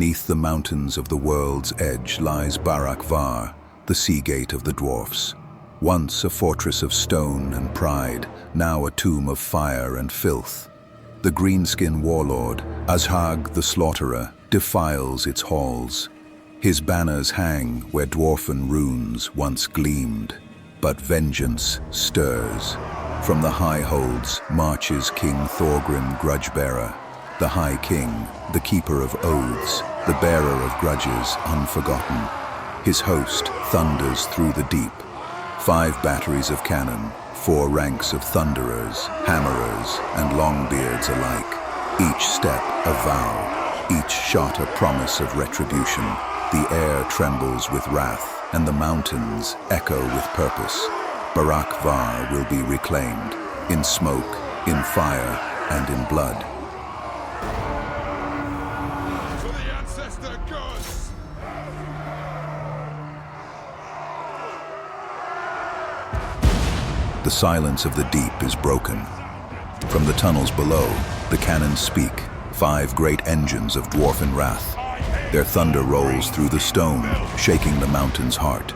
Beneath the mountains of the world's edge lies Barak Varr, the sea gate of the Dwarfs. Once a fortress of stone and pride, now a tomb of fire and filth. The greenskin warlord, Azhag the Slaughterer, defiles its halls. His banners hang where Dwarfen runes once gleamed, but vengeance stirs. From the high holds marches King Thorgrim Grudgebearer, the High King, the keeper of oaths, the bearer of grudges unforgotten. His host thunders through the deep. 5 batteries of cannon, 4 ranks of thunderers, hammerers and longbeards alike. Each step a vow, each shot a promise of retribution. The air trembles with wrath, and the mountains echo with purpose. Barak Varr will be reclaimed, in smoke, in fire, and in blood. For the ancestor gods! The silence of the deep is broken. From the tunnels below, the cannons speak, 5 great engines of Dwarfen wrath. Their thunder rolls through the stone, shaking the mountain's heart.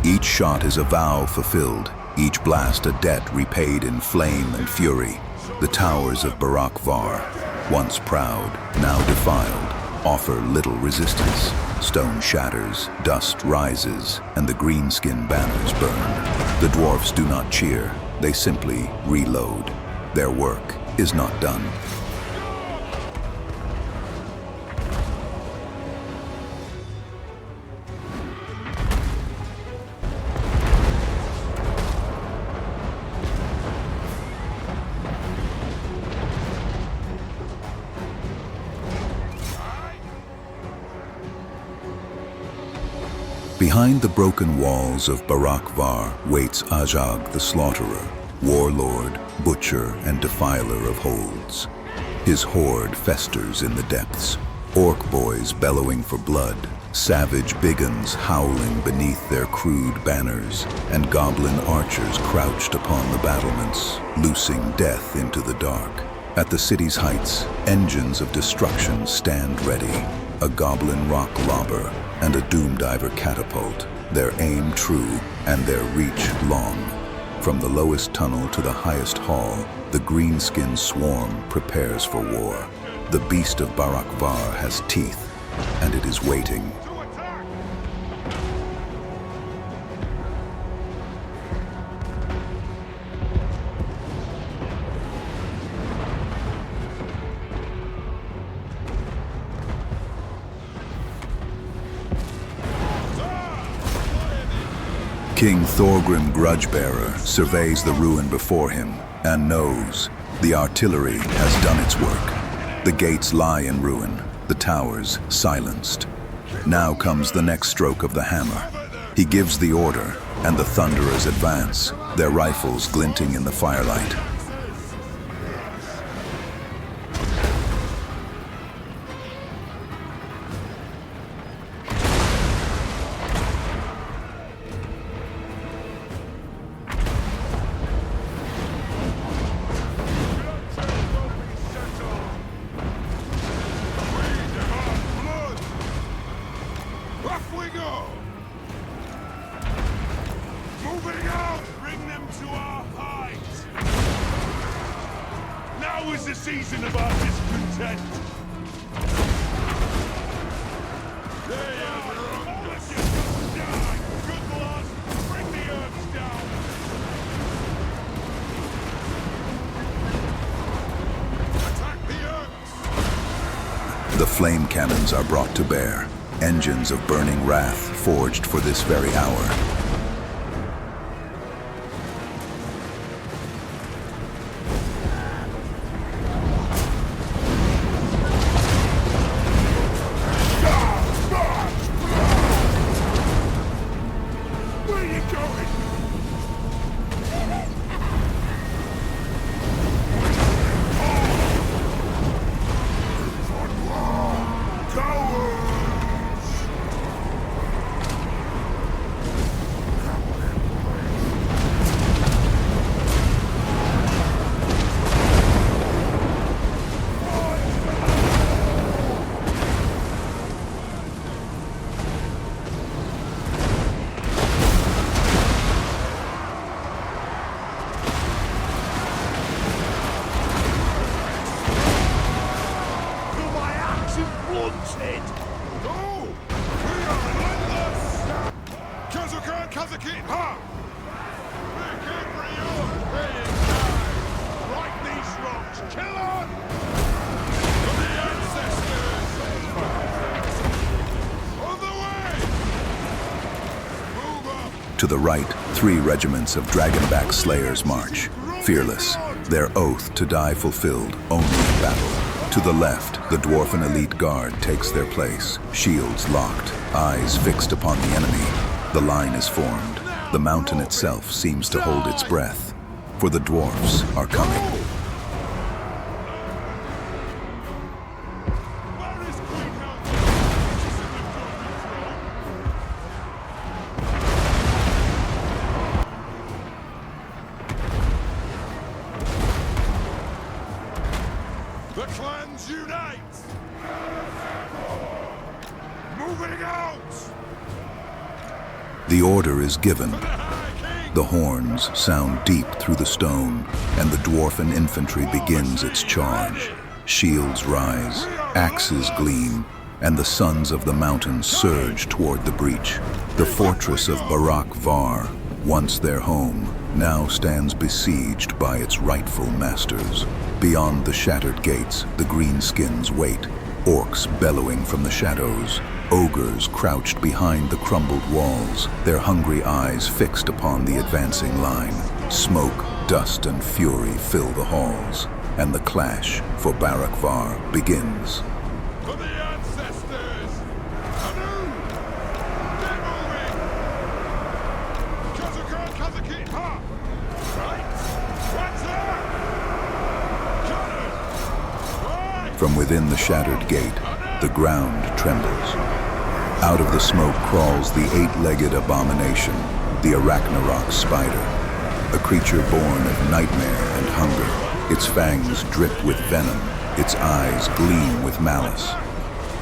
Each shot is a vow fulfilled, each blast a debt repaid in flame and fury. The towers of Barak Varr, once proud, now defiled, offer little resistance. Stone shatters, dust rises, and the greenskin banners burn. The dwarfs do not cheer, they simply reload. Their work is not done. Behind the broken walls of Barak Varr waits Azhag the Slaughterer, warlord, butcher, and defiler of holds. His horde festers in the depths, orc boys bellowing for blood, savage biggins howling beneath their crude banners, and goblin archers crouched upon the battlements, loosing death into the dark. At the city's heights, engines of destruction stand ready, a goblin rock lobber and a doomdiver catapult, their aim true and their reach long. From the lowest tunnel to the highest hall, the greenskin swarm prepares for war. The beast of Barak Varr has teeth, and it is waiting. King Thorgrim Grudgebearer surveys the ruin before him and knows the artillery has done its work. The gates lie in ruin, the towers silenced. Now comes the next stroke of the hammer. He gives the order, and the thunderers advance, their rifles glinting in the firelight. Now is the season of our discontent. Good lord, bring the Orcs down. Attack the Orcs. The flame cannons are brought to bear, engines of burning wrath forged for this very hour. Who's it? Oh! We are relentless! Kazukan Kazakin, ha! We can bring you paying time! Right these rocks! Kill on! For the ancestors! On the way! Move up! To the right, 3 regiments of dragonback slayers march, fearless, their oath to die fulfilled only in battle. To the left, the Dwarfen elite guard takes their place, shields locked, eyes fixed upon the enemy. The line is formed. The mountain itself seems to hold its breath, for the Dwarfs are coming. The clans unite! Moving out! The order is given. The horns sound deep through the stone, and the Dwarfen infantry begins its charge. Shields rise, axes gleam, and the sons of the mountains surge toward the breach. The fortress of Barak Varr, once their home, now stands besieged by its rightful masters. Beyond the shattered gates, the greenskins wait, orcs bellowing from the shadows, ogres crouched behind the crumbled walls, their hungry eyes fixed upon the advancing line. Smoke, dust, and fury fill the halls, and the clash for Barak Varr begins. For the ancestors! Canoe! They're moving! Kazukan Kazakin, ha! Right! What's that? Cannon! Right! From within the shattered gate, the ground trembles. Out of the smoke crawls the 8-legged abomination, the Arachnarok spider, a creature born of nightmare and hunger. Its fangs drip with venom, its eyes gleam with malice.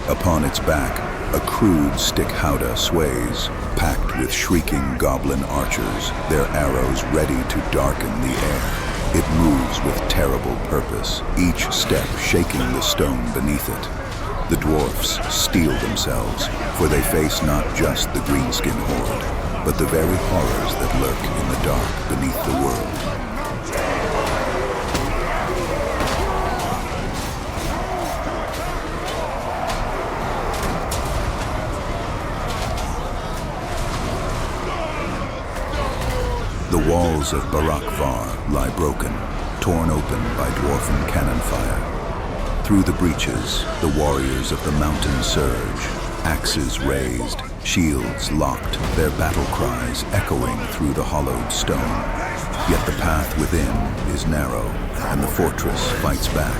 Upon its back, a crude stick howdah sways, packed with shrieking goblin archers, their arrows ready to darken the air. It moves with terrible purpose, each step shaking the stone beneath it. The dwarfs steel themselves, for they face not just the greenskin horde, but the very horrors that lurk in the dark beneath the world. The walls of Barak Varr lie broken, torn open by dwarfen cannon fire. Through the breaches, the warriors of the mountain surge, axes raised, shields locked, their battle cries echoing through the hollowed stone. Yet the path within is narrow, and the fortress fights back.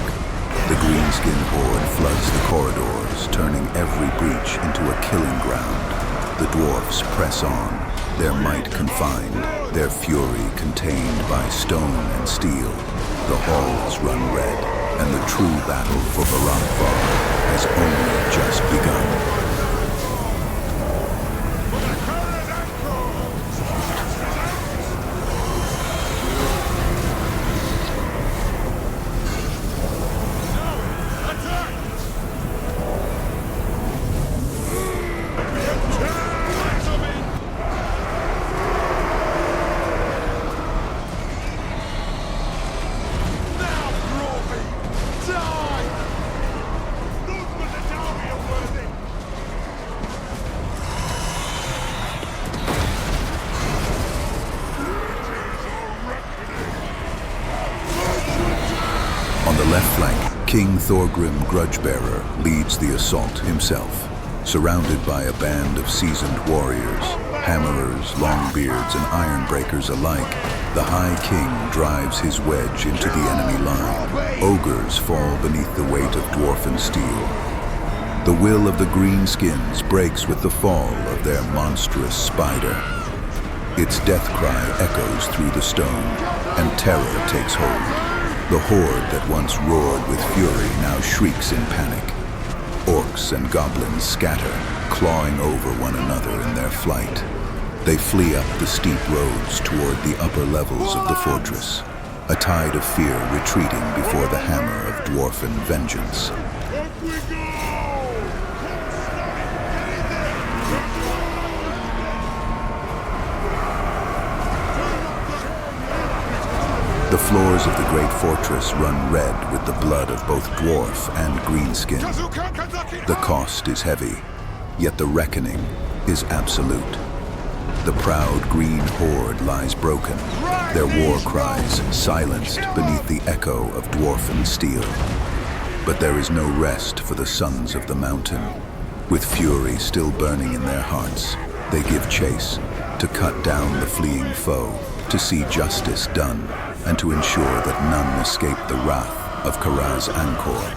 The greenskin horde floods the corridors, turning every breach into a killing ground. The dwarfs press on, their might confined, their fury contained by stone and steel. The halls run red, and the true battle for Barak Varr has only just begun. On the left flank, King Thorgrim Grudgebearer leads the assault himself. Surrounded by a band of seasoned warriors, Hammerers, Longbeards, and Ironbreakers alike, the High King drives his wedge into the enemy line. Ogres fall beneath the weight of dwarfen steel. The will of the greenskins breaks with the fall of their monstrous spider. Its death cry echoes through the stone, and terror takes hold. The horde that once roared with fury now shrieks in panic. Orcs and goblins scatter, clawing over one another in their flight. They flee up the steep roads toward the upper levels of the fortress, a tide of fear retreating before the hammer of dwarfen vengeance. Up we go! The floors of the great fortress run red with the blood of both dwarf and greenskin. The cost is heavy, yet the reckoning is absolute. The proud green horde lies broken, their war cries silenced beneath the echo of dwarfen steel. But there is no rest for the sons of the mountain. With fury still burning in their hearts, they give chase to cut down the fleeing foe, to see justice done, and to ensure that none escape the wrath of Karaz Angkor.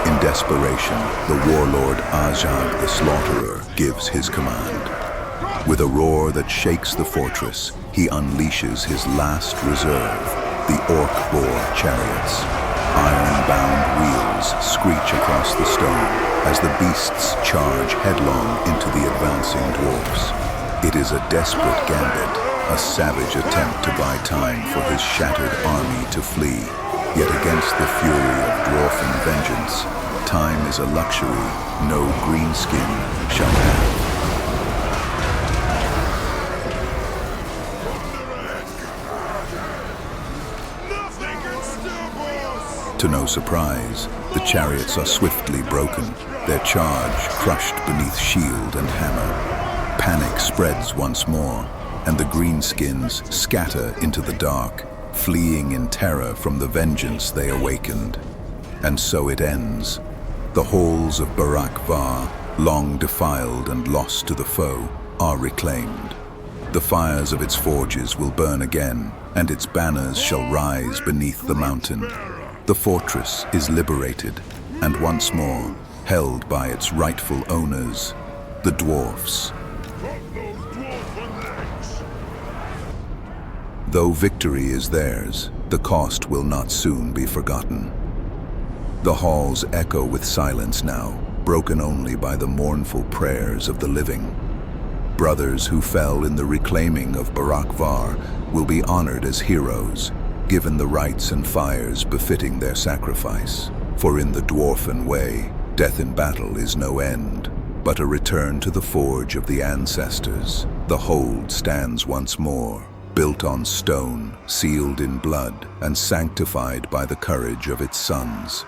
In desperation, the warlord Azhag the Slaughterer gives his command. With a roar that shakes the fortress, he unleashes his last reserve, the orc-boar chariots. Iron-bound wheels screech across the stone as the beasts charge headlong into the advancing dwarfs. It is a desperate gambit, a savage attempt to buy time for his shattered army to flee. Yet against the fury of dwarfen vengeance, time is a luxury no greenskin shall have. To no surprise, the chariots are swiftly broken, their charge crushed beneath shield and hammer. Panic spreads once more, and the greenskins scatter into the dark, fleeing in terror from the vengeance they awakened. And so it ends. The halls of Barak Varr, long defiled and lost to the foe, are reclaimed. The fires of its forges will burn again, and its banners shall rise beneath the mountain. The fortress is liberated, and once more held by its rightful owners, the Dwarfs. Though victory is theirs, the cost will not soon be forgotten. The halls echo with silence now, broken only by the mournful prayers of the living. Brothers who fell in the reclaiming of Barak Varr will be honored as heroes, given the rites and fires befitting their sacrifice. For in the Dwarfen way, death in battle is no end, but a return to the forge of the ancestors. The hold stands once more, built on stone, sealed in blood, and sanctified by the courage of its sons.